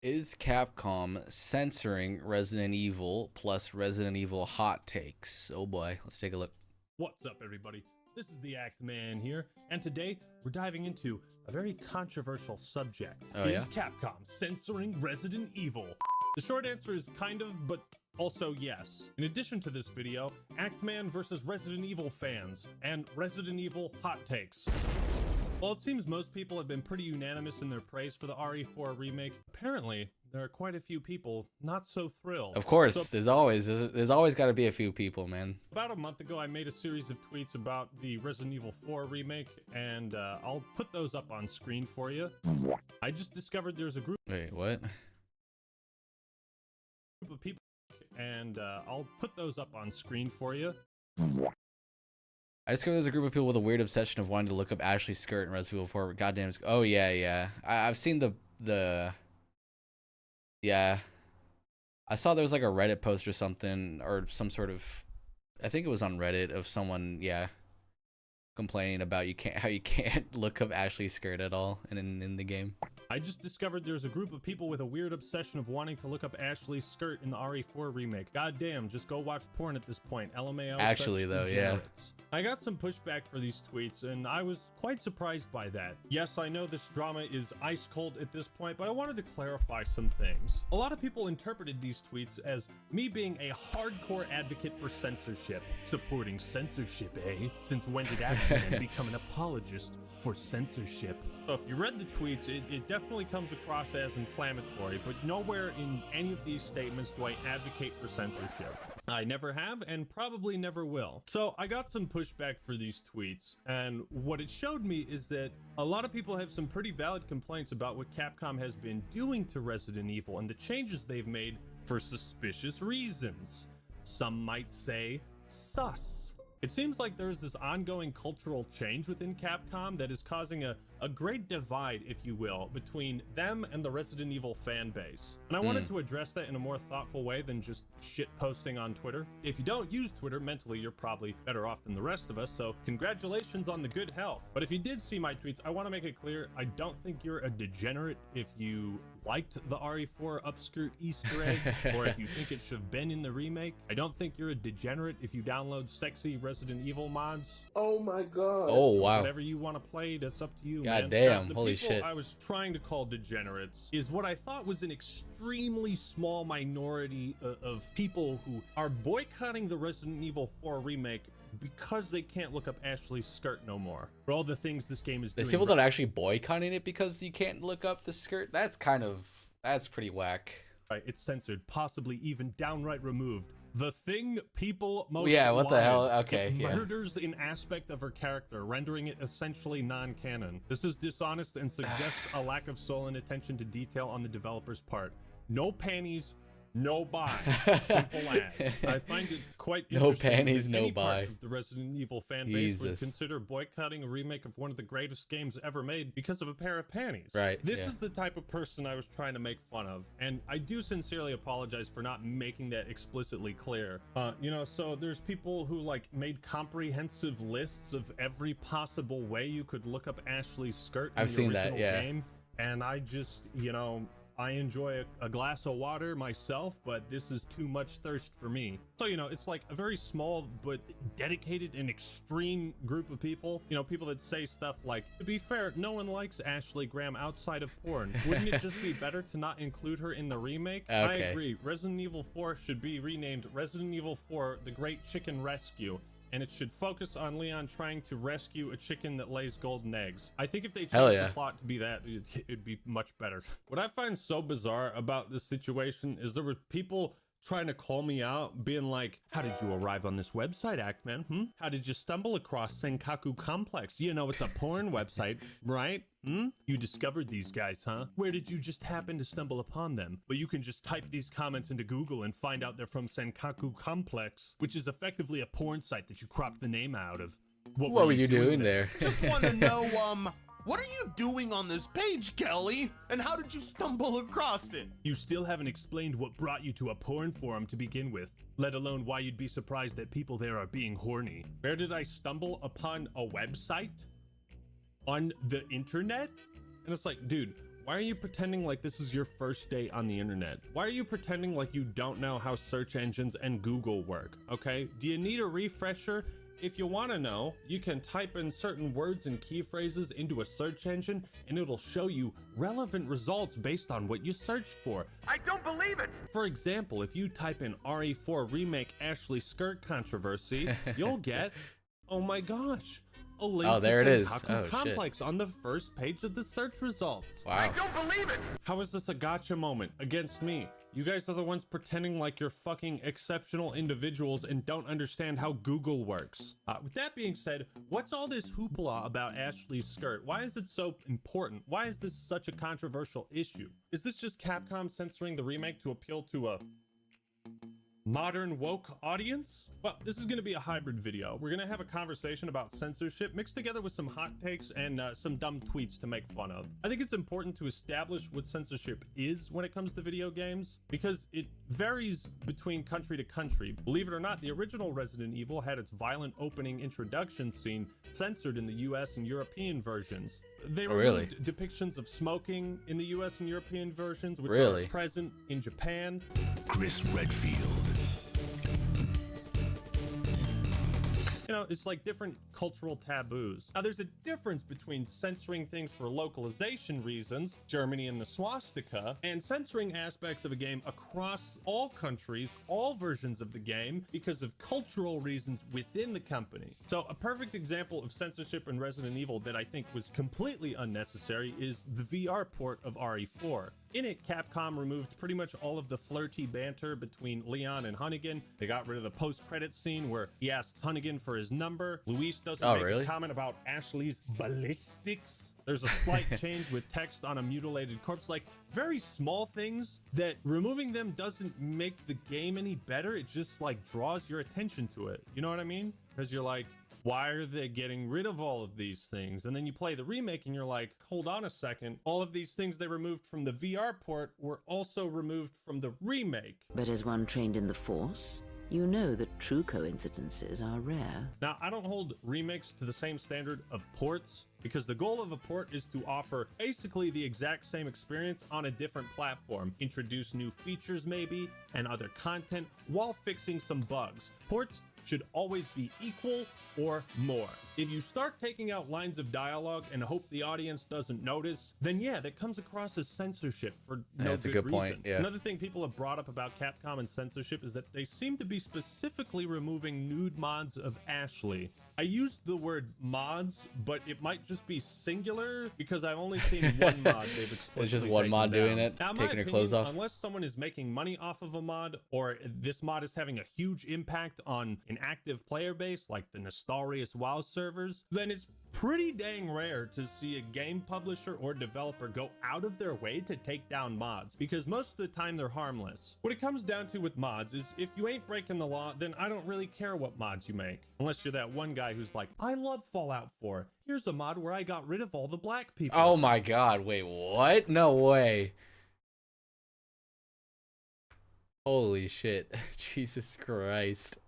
Is Capcom censoring Resident Evil plus Resident Evil hot takes? Oh boy, let's take a look. What's up, everybody? This is the Act Man here, and today we're diving into a very controversial subject. Is Capcom censoring Resident Evil? The short answer is kind of, but also yes. In addition to this video, Act Man versus Resident Evil fans, and Resident Evil hot takes. While it seems most people have been pretty unanimous in their praise for the RE4 remake, apparently there are quite a few people not so thrilled. Of course, there's always got to be a few people, man. About a month ago, I made a series of tweets about the Resident Evil 4 remake, and I'll put those up on screen for you. I just discovered there's a group. Wait, what? Of people, and I'll put those up on screen for you. I discovered there's a group of people with a weird obsession of wanting to look up Ashley's skirt in Resident Evil 4. Goddamn. Oh yeah. I've seen yeah. I saw there was like a Reddit post or something, or some sort of, I think it was on Reddit, of someone, complaining about how you can't look up Ashley's skirt at all in the game. I just discovered there's a group of people with a weird obsession of wanting to look up Ashley's skirt in the RE4 remake. Goddamn, just go watch porn at this point. LMAO. Actually, though, yeah. I got some pushback for these tweets, and I was quite surprised by that. Yes, I know this drama is ice cold at this point, but I wanted to clarify some things. A lot of people interpreted these tweets as me being a hardcore advocate for censorship. Supporting censorship, eh? Since when did Actman become an apologist for censorship? So if you read the tweets, it definitely comes across as inflammatory, but nowhere in any of these statements do I advocate for censorship. I never have and probably never will. So I got some pushback for these tweets, and what it showed me is that a lot of people have some pretty valid complaints about what Capcom has been doing to Resident Evil and the changes they've made for suspicious reasons. Some might say sus. It seems like there's this ongoing cultural change within Capcom that is causing a great divide, if you will, between them and the Resident Evil fan base. And I wanted to address that in a more thoughtful way than just shit posting on Twitter. If you don't use Twitter, mentally you're probably better off than the rest of us, so congratulations on the good health. But if you did see my tweets, I want to make it clear, I don't think you're a degenerate if you liked the RE4 upskirt Easter egg, or if you think it should have been in the remake. I don't think you're a degenerate if you download sexy Resident Evil mods. Oh my god. Oh wow. Whatever you want to play, that's up to you, God man. damn, The holy people shit. I was trying to call degenerates is what I thought was an extremely small minority of people who are boycotting the Resident Evil 4 remake because they can't look up Ashley's skirt no more. For all the things this game is doing. There's people that are actually boycotting it because you can't look up the skirt. That's pretty whack. Right, it's censored, possibly even downright removed. The thing people most what the hell? wanted, Okay, it yeah. murders an aspect of her character, rendering it essentially non-canon. This is dishonest and suggests a lack of soul and attention to detail on the developer's part. No panties, no buy. Simple as. I find it quite No interesting panties, that no any part buy. of the Resident Evil fan base would Jesus. consider boycotting a remake of one of the greatest games ever made because of a pair of panties. Right, This yeah. is the type of person I was trying to make fun of, and I do sincerely apologize for not making that explicitly clear. So there's people who like made comprehensive lists of every possible way you could look up Ashley's skirt in I've the seen that, original yeah. game, and I just, I enjoy a glass of water myself, but this is too much thirst for me. So, it's like a very small but dedicated and extreme group of people. People that say stuff like, to be fair, no one likes Ashley Graham outside of porn. Wouldn't it just be better to not include her in the remake? I Okay. agree. Resident Evil 4 should be renamed Resident Evil 4 The Great Chicken Rescue, and it should focus on Leon trying to rescue a chicken that lays golden eggs. I think if they Hell changed yeah. the plot to be that, it'd be much better. What I find so bizarre about this situation is there were people trying to call me out, being like, how did you arrive on this website, Actman? How did you stumble across Senkaku Complex? It's a porn website, right? You discovered these guys, huh? Where did you just happen to stumble upon them? Well, you can just type these comments into Google and find out they're from Senkaku Complex, which is effectively a porn site that you cropped the name out of. What were you doing there? Just want to know, what are you doing on this page, Kelly? And how did you stumble across it? You still haven't explained what brought you to a porn forum to begin with, let alone why you'd be surprised that people there are being horny. Where did I stumble upon a website? On the internet? And it's like, dude, Why are you pretending like this is your first day on the internet? Why are you pretending like you don't know how search engines and Google work, okay? Do you need a refresher? If you want to know, you can type in certain words and key phrases into a search engine and it'll show you relevant results based on what you searched for. I don't believe it! For example, if you type in RE4 remake Ashley skirt controversy, you'll get, oh my gosh, a link Oh, there to it is. Senkaku Oh, shit. Complex on the first page of the search results. I Wow. don't believe it! How is this a gotcha moment against me? You guys are the ones pretending like you're fucking exceptional individuals and don't understand how Google works. With that being said, what's all this hoopla about Ashley's skirt? Why is it so important? Why is this such a controversial issue? Is this just Capcom censoring the remake to appeal to a modern woke audience? Well, this is going to be a hybrid video. We're going to have a conversation about censorship mixed together with some hot takes and some dumb tweets to make fun of. I think it's important to establish what censorship is when it comes to video games because it varies between country to country. Believe it or not, the original Resident Evil had its violent opening introduction scene censored in the US and European versions. They removed depictions of smoking in the US and European versions, which are present in Japan. Chris Redfield. You know, it's like different cultural taboos. Now, there's a difference between censoring things for localization reasons, Germany and the swastika, and censoring aspects of a game across all countries, all versions of the game, because of cultural reasons within the company. So a perfect example of censorship in Resident Evil that I think was completely unnecessary is the VR port of RE4. In it, Capcom removed pretty much all of the flirty banter between Leon and Hunnigan. They got rid of the post-credit scene where he asks Hunnigan for his number. Luis doesn't make a comment about Ashley's ballistics. There's a slight change with text on a mutilated corpse, like very small things that removing them doesn't make the game any better. It just like draws your attention to it. You know what I mean? Because you're like, why are they getting rid of all of these things? And then you play the remake and you're like, hold on a second. All of these things they removed from the VR port were also removed from the remake. But as one trained in the Force, you know that true coincidences are rare. Now, I don't hold remakes to the same standard of ports because the goal of a port is to offer basically the exact same experience on a different platform, introduce new features maybe, and other content while fixing some bugs. Ports should always be equal or more. If you start taking out lines of dialogue and hope the audience doesn't notice, then yeah, that comes across as censorship for no good reason. Point. Yeah. Another thing people have brought up about Capcom and censorship is that they seem to be specifically removing nude mods of Ashley. I used the word mods, but it might just be singular because I've only seen one mod they've explicitly It's just one mod doing it, now, taking her clothes off. Unless someone is making money off of a mod, or this mod is having a huge impact on an active player base, like the Nostalrius WoW servers, then it's pretty dang rare to see a game publisher or developer go out of their way to take down mods, because most of the time they're harmless. What it comes down to with mods is if you ain't breaking the law, then I don't really care what mods you make. Unless you're that one guy who's like, I love Fallout 4. Here's a mod where I got rid of all the black people. Oh my god, wait, what? No way. Holy shit. Jesus Christ.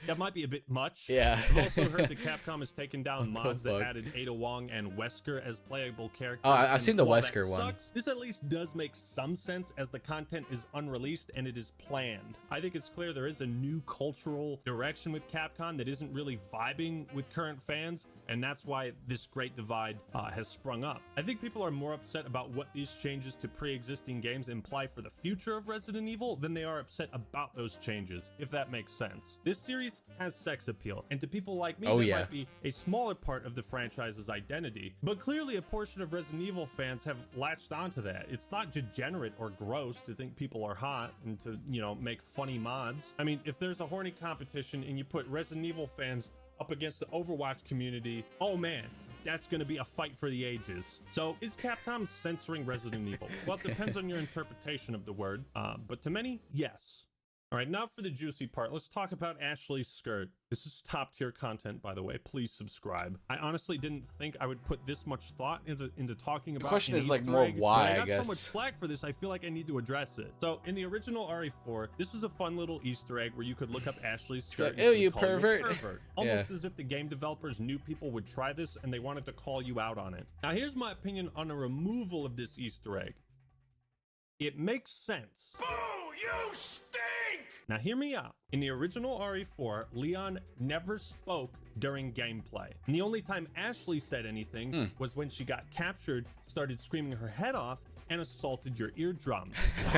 That might be a bit much. Yeah. I've also heard that Capcom has taken down mods that added Ada Wong and Wesker as playable characters. Oh, I've seen the Wesker one. Sucks, this at least does make some sense as the content is unreleased and it is planned. I think it's clear there is a new cultural direction with Capcom that isn't really vibing with current fans, and that's why this great divide has sprung up. I think people are more upset about what these changes to pre-existing games imply for the future of Resident Evil than they are upset about those changes, if that makes sense. This series has sex appeal, and to people like me, that might be a smaller part of the franchise's identity, but clearly a portion of Resident Evil fans have latched onto that. It's not degenerate or gross to think people are hot and to, you know, make funny mods. I mean, if there's a horny competition and you put Resident Evil fans up against the Overwatch community, oh man, that's going to be a fight for the ages. So is Capcom censoring Resident Evil? Well, it depends on your interpretation of the word, but to many, yes. All right, now for the juicy part. Let's talk about Ashley's skirt. This is top tier content, by the way. Please subscribe. I honestly didn't think I would put this much thought into talking about. The question is like Easter more egg, why, but I I got so much guess. flack for this. I feel like I need to address it. So in the original RE4, this was a fun little Easter egg where you could look up Ashley's skirt. Ew, and you call a pervert. Almost Yeah. as if the game developers knew people would try this and they wanted to call you out on it. Now here's my opinion on the removal of this Easter egg. It makes sense. Boo! You stink! Now hear me out. In the original RE4, Leon never spoke during gameplay. And the only time Ashley said anything was when she got captured, started screaming her head off, and assaulted your eardrums. Shut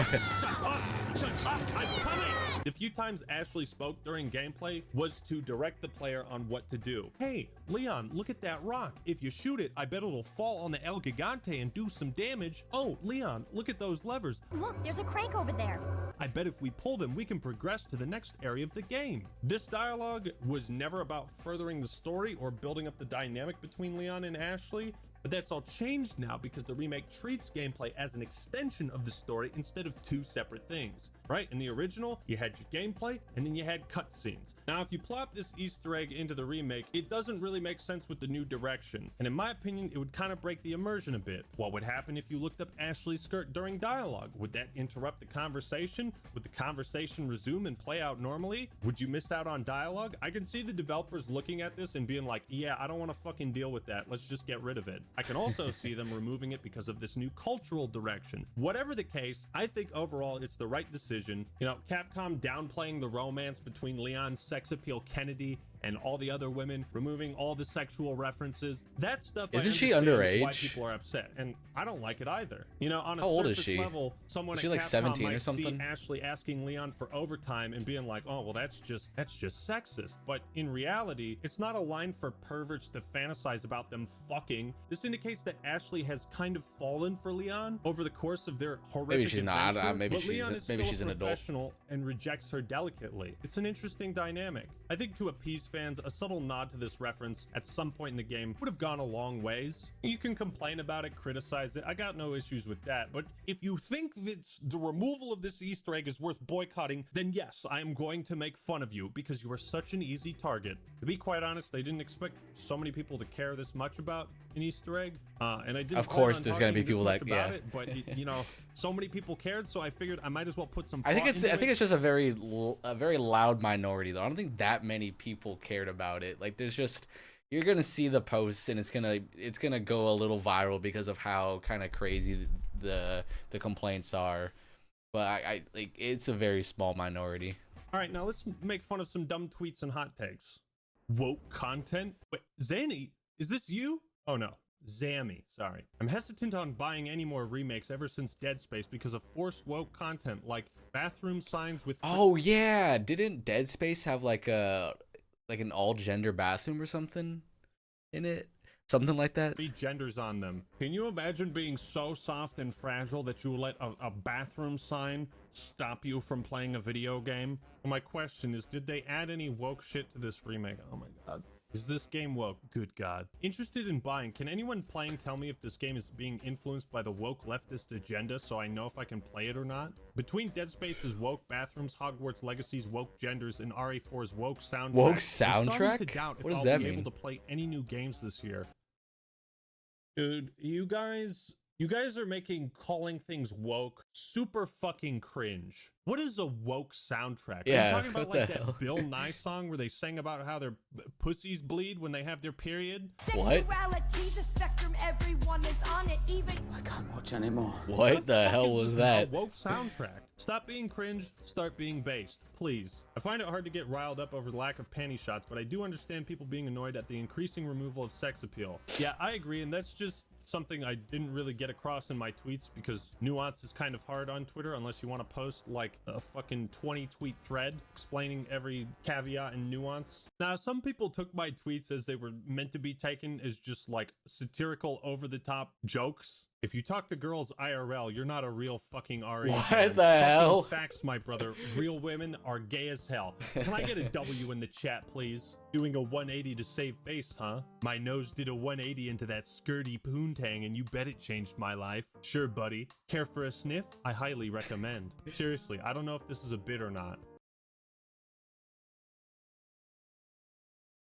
up! Shut up! I'm coming! The few times Ashley spoke during gameplay was to direct the player on what to do. Hey, Leon, look at that rock. If you shoot it, I bet it'll fall on the El Gigante and do some damage. Oh, Leon, look at those levers. Look, there's a crank over there. I bet if we pull them, we can progress to the next area of the game. This dialogue was never about furthering the story or building up the dynamic between Leon and Ashley, but that's all changed now because the remake treats gameplay as an extension of the story instead of two separate things, right? In the original, you had your gameplay and then you had cutscenes. Now, if you plop this Easter egg into the remake, it doesn't really make sense with the new direction. And in my opinion, it would kind of break the immersion a bit. What would happen if you looked up Ashley's skirt during dialogue? Would that interrupt the conversation? Would the conversation resume and play out normally? Would you miss out on dialogue? I can see the developers looking at this and being like, yeah, I don't want to fucking deal with that. Let's just get rid of it. I can also see them removing it because of this new cultural direction. Whatever the case, I think overall it's the right decision. You know, Capcom downplaying the romance between Leon's sex appeal Kennedy and all the other women, removing all the sexual references. That stuff. Isn't she understand underage? Why people are upset, and I don't like it either. You know, on a How old is surface she? level, someone Is she at like Capcom 17 or might something? see Ashley asking Leon for overtime and being like, oh, well, that's just sexist. But in reality, it's not a line for perverts to fantasize about them fucking. This indicates that Ashley has kind of fallen for Leon over the course of their horrific Maybe she's not. adventure, Maybe but she's Leon is maybe still she's a an adult. professional and rejects her delicately. It's an interesting dynamic. I think to appease fans, a subtle nod to this reference at some point in the game would have gone a long ways. You can complain about it, criticize it. I got no issues with that. But if you think that the removal of this Easter egg is worth boycotting, then yes, I am going to make fun of you because you are such an easy target. To be quite honest, I didn't expect so many people to care this much about an Easter egg. And I didn't Of plan course, on there's gonna be talking this people much that- about yeah. it, but you know, so many people cared, so I figured I might as well put some I think thought into it. it's just a very loud minority though. I don't think that many people cared about it. Like there's just you're gonna see the posts and it's gonna go a little viral because of how kind of crazy the complaints are. But I like it's a very small minority. All right, now let's make fun of some dumb tweets and hot takes. Woke content? Wait, Zanny, is this you? Oh no, Zammy, sorry. I'm hesitant on buying any more remakes ever since Dead Space because of forced woke content like bathroom signs with Oh yeah, didn't Dead Space have like an all gender bathroom or something in it? Something like that? three genders on them. Can you imagine being so soft and fragile that you will let a bathroom sign stop you from playing a video game? Well, my question is, did they add any woke shit to this remake? Oh my god. Is this game woke? Good god. Interested in buying. Can anyone playing tell me if this game is being influenced by the woke leftist agenda so I know if I can play it or not? Between Dead Space's woke bathrooms, Hogwarts Legacy's woke genders, and RE4's woke soundtrack, Woke I'm starting soundtrack? to doubt if What does I'll that be mean? able to play any new games this year. Dude, you guys are making calling things woke super fucking cringe. What is a woke soundtrack? Are Yeah, you talking about what like the that hell? Bill Nye song where they sang about how their pussies bleed when they have their period? What? Sexuality's a spectrum, everyone is on it, even I can't watch anymore. What the fuck hell is was a that? woke soundtrack? Stop being cringe, start being based, please. I find it hard to get riled up over the lack of panty shots, but I do understand people being annoyed at the increasing removal of sex appeal. Yeah, I agree, and that's just something I didn't really get across in my tweets because nuance is kind of hard on Twitter unless you want to post like a fucking 20 tweet thread explaining every caveat and nuance. Now, some people took my tweets as they were meant to be taken as just like satirical over the top jokes. If you talk to girls IRL, you're not a real fucking RE. What fan. the Fucking hell? Facts, my brother. Real women are gay as hell. Can I get a W in the chat, please? Doing a 180 to save face, huh? My nose did a 180 into that skirty poontang, and you bet it changed my life. Sure, buddy. Care for a sniff? I highly recommend. Seriously, I don't know if this is a bit or not.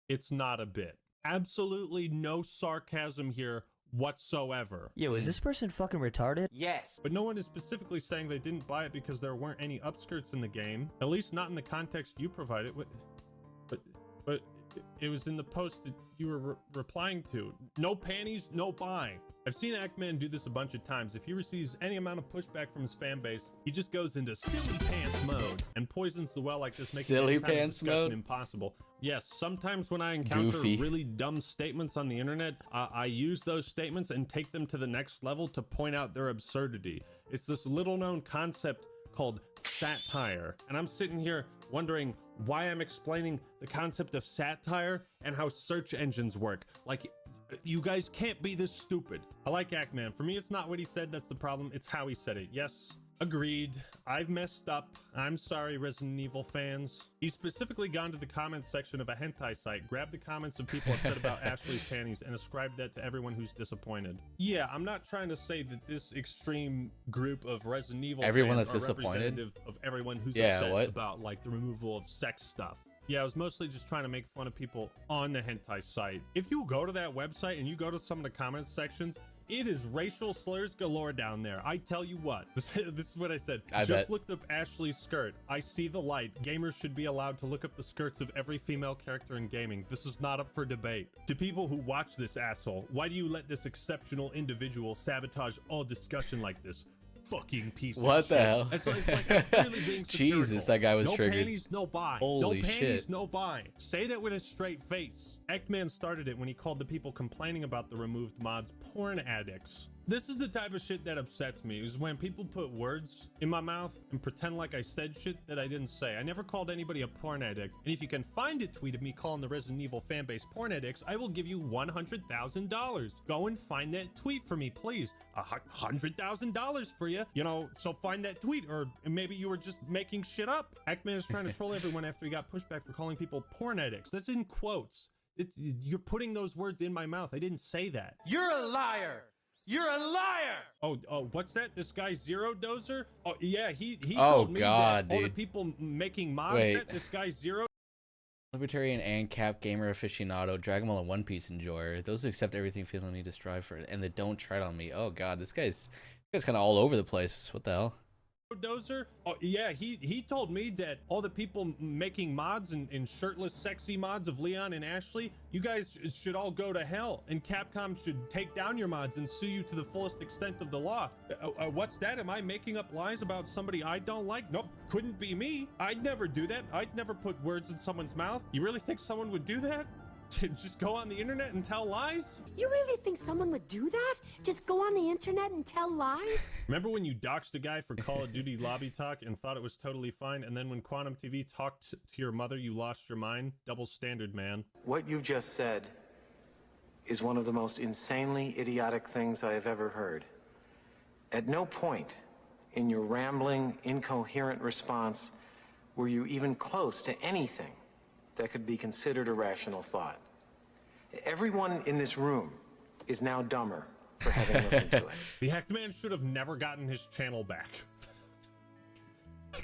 It's not a bit. Absolutely no sarcasm here whatsoever. Yo, is this person fucking retarded? Yes. But no one is specifically saying they didn't buy it because there weren't any upskirts in the game, at least not in the context you provided. But it was in the post that you were replying to. No panties, no buy. I've seen Ackman do this a bunch of times. If he receives any amount of pushback from his fan base, he just goes into silly pants mode and poisons the well like this, making Silly any kind of pants discussion mode? impossible. Yes, sometimes when I encounter Goofy. really dumb statements on the internet, I use those statements and take them to the next level to point out their absurdity. It's this little known concept called satire. And I'm sitting here wondering why I'm explaining the concept of satire and how search engines work. Like, you guys can't be this stupid. I like Ackman. For me, it's not what he said that's the problem. It's how he said it. Yes, agreed. I've messed up. I'm sorry, Resident Evil fans. He's specifically gone to the comments section of a hentai site, grabbed the comments of people upset about Ashley's panties, and ascribed that to everyone who's disappointed. Yeah, I'm not trying to say that this extreme group of Resident Evil Everyone fans that's are disappointed? representative of everyone who's Yeah, upset what? about like the removal of sex stuff. Yeah, I was mostly just trying to make fun of people on the hentai site. If you go to that website and you go to some of the comments sections, it is racial slurs galore down there. I tell you what, this is what I said. I Just bet. looked up Ashley's skirt. I see the light. Gamers should be allowed to look up the skirts of every female character in gaming. This is not up for debate. To people who watch this asshole, why do you let this exceptional individual sabotage all discussion like this? Fucking piece of What shit. the hell? It's like I'm clearly being satirical. Jesus, that guy was no triggered. Panties, no buy. Holy no panties, shit. no buy. Say that with a straight face. Eggman started it when he called the people complaining about the removed mods porn addicts. This is the type of shit that upsets me, is when people put words in my mouth and pretend like I said shit that I didn't say. I never called anybody a porn addict. And if you can find a tweet of me calling the Resident Evil fanbase porn addicts, I will give you $100,000. Go and find that tweet for me, please. $100,000 for you. You know, so find that tweet, or maybe you were just making shit up. Ackman is trying to troll everyone after he got pushback for calling people porn addicts. That's in quotes. You're putting those words in my mouth. I didn't say that. You're a liar. You're a liar. Oh, what's that? This guy Zero Dozer? Oh, yeah, he Oh, told me God, that all the dude. people making mods, Wait. this guy Zero. Libertarian and Cap gamer aficionado, Dragon Ball and One Piece enjoyer. Those who accept everything feel the need to strive for it, and they don't try it on me. Oh god, this guy's kind of all over the place. What the hell? Dozer? Oh, yeah, he told me that all the people making mods and shirtless sexy mods of Leon and Ashley, you guys should all go to hell, and Capcom should take down your mods and sue you to the fullest extent of the law. What's that? Am I making up lies about somebody I don't like? Nope, couldn't be me. I'd never do that. I'd never put words in someone's mouth. You really think someone would do that? Just go on the internet and tell lies? You really think someone would do that? Just go on the internet and tell lies? Remember when you doxed a guy for Call of Duty lobby talk and thought it was totally fine, and then when Quantum TV talked to your mother, you lost your mind? Double standard, man. What you just said is one of the most insanely idiotic things I have ever heard. At no point in your rambling, incoherent response were you even close to anything that could be considered a rational thought. Everyone in this room is now dumber for having listened to it. The hacked man should have never gotten his channel back.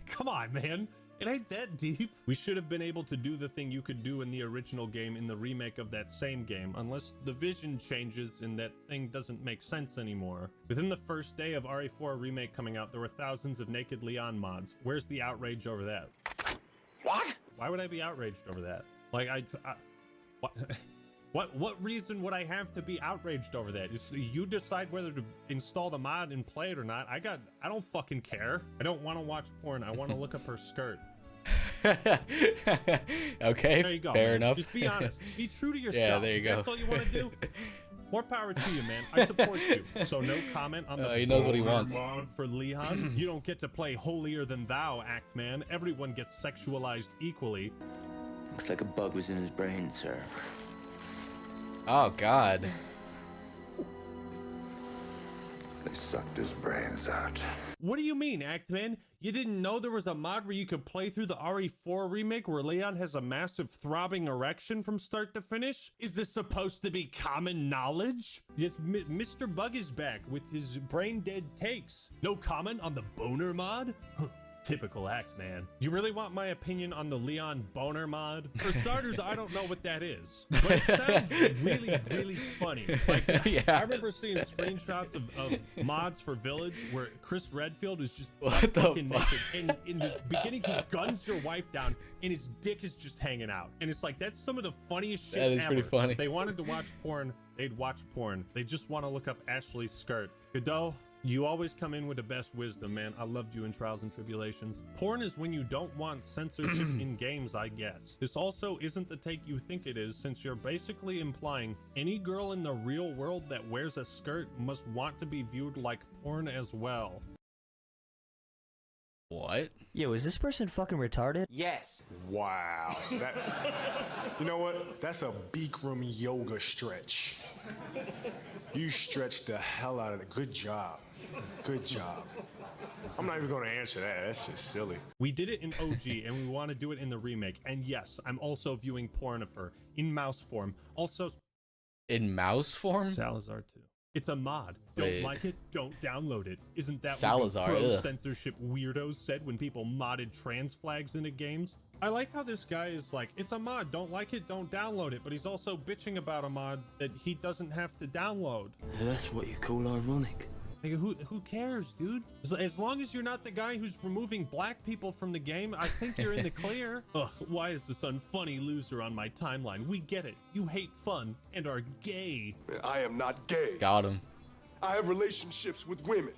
Come on, man. It ain't that deep. We should have been able to do the thing you could do in the original game in the remake of that same game, unless the vision changes and that thing doesn't make sense anymore. Within the first day of RE4 Remake coming out, there were thousands of Naked Leon mods. Where's the outrage over that? What? Why would I be outraged over that? Like, what reason would I have to be outraged over that? You decide whether to install the mod and play it or not. I don't fucking care. I don't want to watch porn. I want to look up her skirt. Okay, There you go. fair man. enough. Just be honest. Be true to yourself. Yeah, there you go. That's all you want to do. More power to you, man. I support you. So no comment on the He knows what he boner wants. mod for Leon. You don't get to play holier than thou, act man. Everyone gets sexualized equally. Looks like a bug was in his brain, sir. Oh god. They sucked his brains out. What do you mean, Actman? You didn't know there was a mod where you could play through the RE4 remake where Leon has a massive throbbing erection from start to finish? Is this supposed to be common knowledge? Yes, Mr. Bug is back with his brain dead takes. No comment on the boner mod? Huh. Typical act, man. You really want my opinion on the Leon Boner mod? For starters, I don't know what that is, but it sounds really, really funny. Like, Yeah. I remember seeing screenshots of mods for Village where Chris Redfield is just What the fucking fuck? naked. And in the beginning, he guns your wife down and his dick is just hanging out. And it's like, that's some of the funniest shit That is ever. pretty funny. If they wanted to watch porn, they'd watch porn. They just want to look up Ashley's skirt. Godot, you always come in with the best wisdom, man. I loved you in Trials and Tribulations. Porn is when you don't want censorship in games, I guess. This also isn't the take you think it is, since you're basically implying any girl in the real world that wears a skirt must want to be viewed like porn as well. What? Yo, is this person fucking retarded? Yes. Wow. You know what? That's a Bikram yoga stretch. You stretched the hell out of it. Good job. Good job. I'm not even going to answer that. That's just silly. We did it in OG and we want to do it in the remake. And yes, I'm also viewing porn of her in mouse form. Also, In mouse form? Salazar too. It's a mod. Wait. Don't like it? Don't download it. Isn't that Salazar, what the ugh. pro-censorship weirdos said when people modded trans flags into games? I like how this guy is like, it's a mod. Don't like it? Don't download it. But he's also bitching about a mod that he doesn't have to download. That's what you call ironic. Like, who cares, dude? As long as you're not the guy who's removing black people from the game, I think you're in the clear. Ugh, why is this unfunny loser on my timeline? We get it. You hate fun and are gay. I am not gay. Got him. I have relationships with women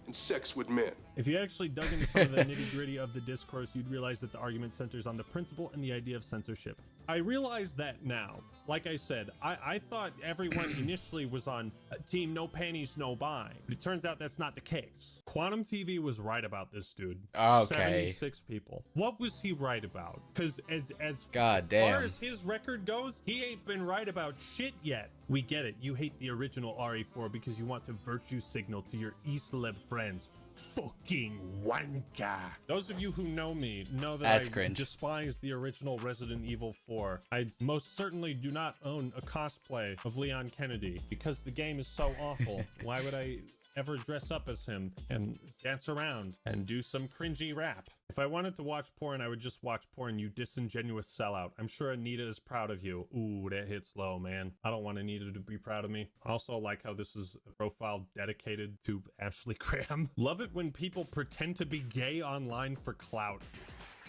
and sex with men. If you actually dug into some of the nitty-gritty of the discourse, you'd realize that the argument centers on the principle and the idea of censorship. I realize that now. Like I said, I thought everyone initially was on team no panties, no buying. But it turns out that's not the case. Quantum TV was right about this, dude. Okay. 76 people. What was he right about? Because as God far damn. as his record goes, he ain't been right about shit yet. We get it. You hate the original RE4 because you want to virtue signal to your e-celeb friends. Fucking wanker. Those of you who know me know that That's I cringe. despise the original Resident Evil 4. I most certainly do not own a cosplay of Leon Kennedy because the game is so awful. Why would I ever dress up as him and dance around and do some cringy rap? If I wanted to watch porn, I would just watch porn, you disingenuous sellout. I'm sure Anita is proud of you. Ooh, that hits low, man. I don't want Anita to be proud of me. I also like how this is a profile dedicated to Ashley Graham. Love it when people pretend to be gay online for clout.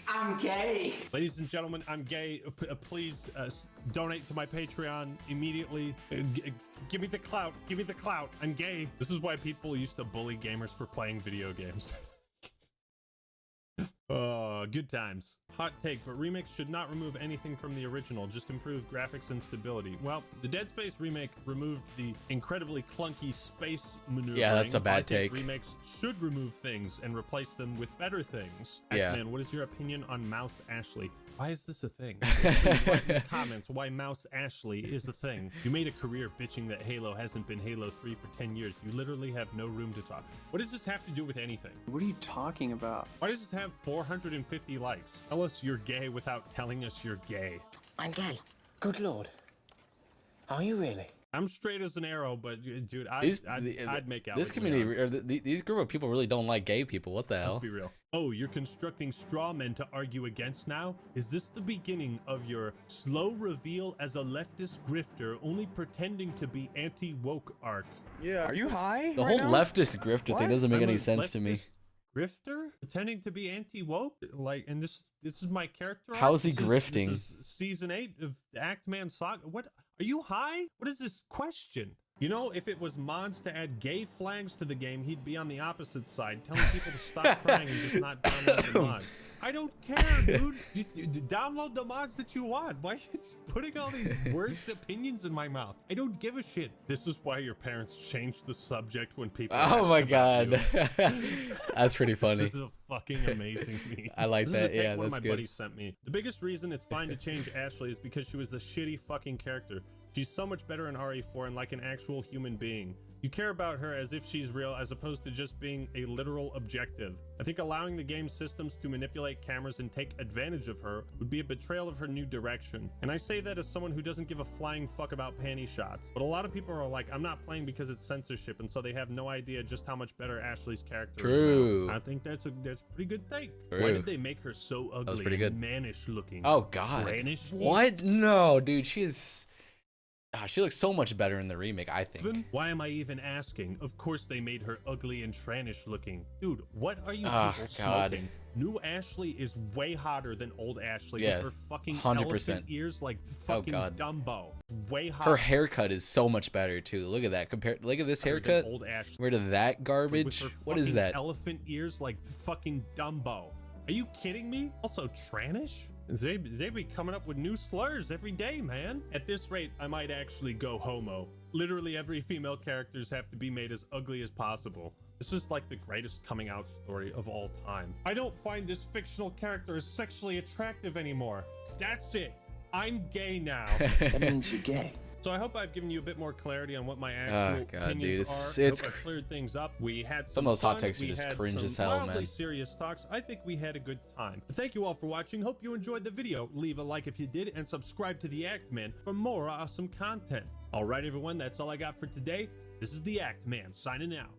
I'm gay. Ladies and gentlemen, I'm gay. Please donate to my Patreon immediately. Give me the clout. Give me the clout. I'm gay. This is why people used to bully gamers for playing video games. Good times. Hot take, but remakes should not remove anything from the original, just improve graphics and stability. Well, the Dead Space remake removed the incredibly clunky space maneuvering. Yeah, that's a bad I think take. Remakes should remove things and replace them with better things. Yeah. Man, what is your opinion on Mouse Ashley? Why is this a thing? Please write in the comments why Mouse Ashley is a thing. You made a career bitching that Halo hasn't been Halo 3 for 10 years. You literally have no room to talk. What does this have to do with anything? What are you talking about? Why does this have 450 likes? Tell us you're gay without telling us you're gay. I'm gay. Good lord. Are you really? I'm straight as an arrow, but dude, I'd make out. This with community, Leon. or these group of people really don't like gay people. What the hell? Let's be real. Oh, you're constructing straw men to argue against now? Is this the beginning of your slow reveal as a leftist grifter only pretending to be anti-woke arc? Yeah. Are you high? The whole leftist grifter thing doesn't make I'm any a sense to me. leftist Grifter? Pretending to be anti-woke? Like, and this is my character arc? How is he This grifting? This is season 8 of Act Man Saga. What? Are you high? What is this question? You know, if it was mods to add gay flags to the game, he'd be on the opposite side, telling people to stop crying and just not download the mod. I don't care, dude. Just download the mods that you want. Why are you putting all these words and opinions in my mouth? I don't give a shit. This is why your parents changed the subject when people Oh asked my about god. you. That's pretty funny. This is a fucking amazing meme. I like This is a that. pic Yeah, one of that's my good. buddies sent me. The biggest reason it's fine to change Ashley is because she was a shitty fucking character. She's so much better in RE4 and like an actual human being. You care about her as if she's real, as opposed to just being a literal objective. I think allowing the game's systems to manipulate cameras and take advantage of her would be a betrayal of her new direction. And I say that as someone who doesn't give a flying fuck about panty shots. But a lot of people are like, I'm not playing because it's censorship, and so they have no idea just how much better Ashley's character is now. I think that's a pretty good take. True. Why did they make her so ugly? That was pretty good. And mannish looking? Oh God. Trannish? What? No, dude. She is. Oh, she looks so much better in the remake, I think. Why am I even asking? Of course they made her ugly and trannish looking. Dude, what are you people smoking? New Ashley is way hotter than old Ashley with her fucking 100%. Elephant ears like fucking Dumbo. Way hotter. Her haircut is so much better too. Look at that. Look at this haircut. Old Ashley. Where to that garbage? What is that? Elephant ears like fucking Dumbo. Are you kidding me? Also trannish? They be coming up with new slurs every day, man. At this rate, I might actually go homo. Literally every female characters have to be made as ugly as possible. This is like the greatest coming out story of all time. I don't find this fictional character as sexually attractive anymore. That's it. I'm gay now. That means you're gay. So I hope I've given you a bit more clarity on what my actual opinions are. It's I hope I cleared things up. We had some of those hot takes are just cringe as hell, mildly man. serious talks. I think we had a good time. Thank you all for watching. Hope you enjoyed the video. Leave a like if you did, and subscribe to the Act Man for more awesome content. All right, everyone, that's all I got for today. This is the Act Man signing out.